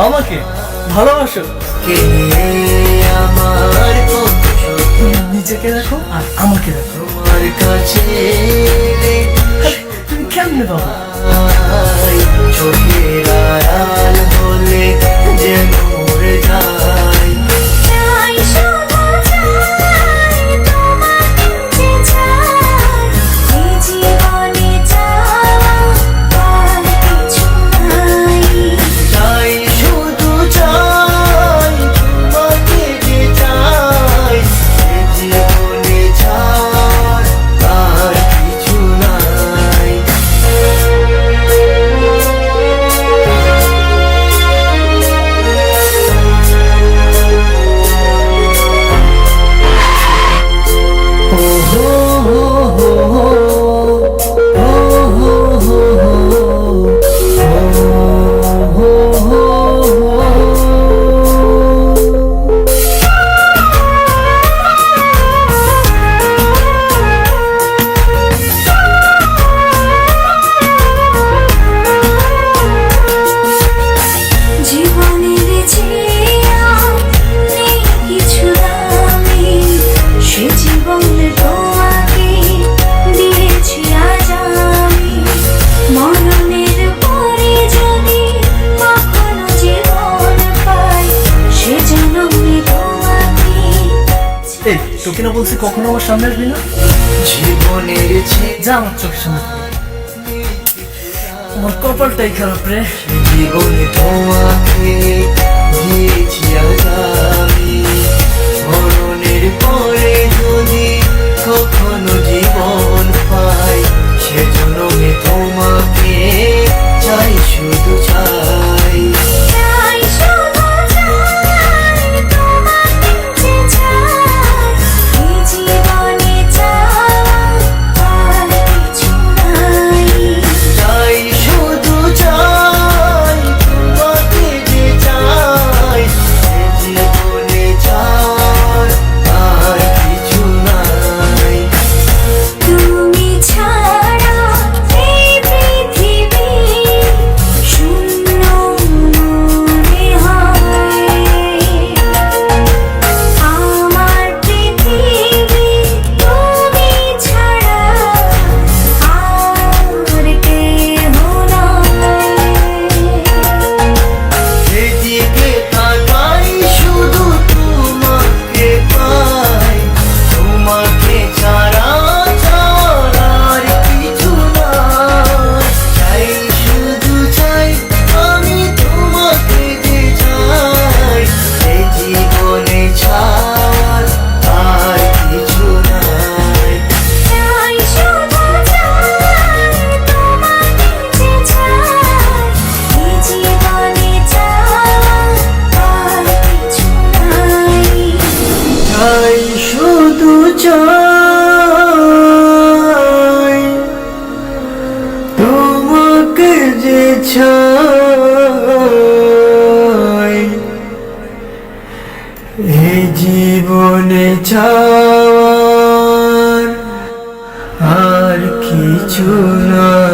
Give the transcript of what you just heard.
আমাকে ভালোবাসো। আমার নিজেকে রাখো আর আমাকে রাখো। তোমার কাছে তুমি কেমনে বাবা? চোখের আড়াল হলে যেন মরে যায়। তোকে না বলছি কখনো আমার সামনে আসবি না। জীবনের যা আমার চোখের সামনে থেকে। আমার কপালটাই খারাপ রে। জীবনে তোমাকে দিয়েছি আজ আমি, মরণের পরে যদি কখনো জীবন পাই, সেজন্যে তোমাকে চাই, শুধু চাই। শুধু চাই তোমাকে যে চাই, এই জীবনে চাওয়ার আর কিছু না।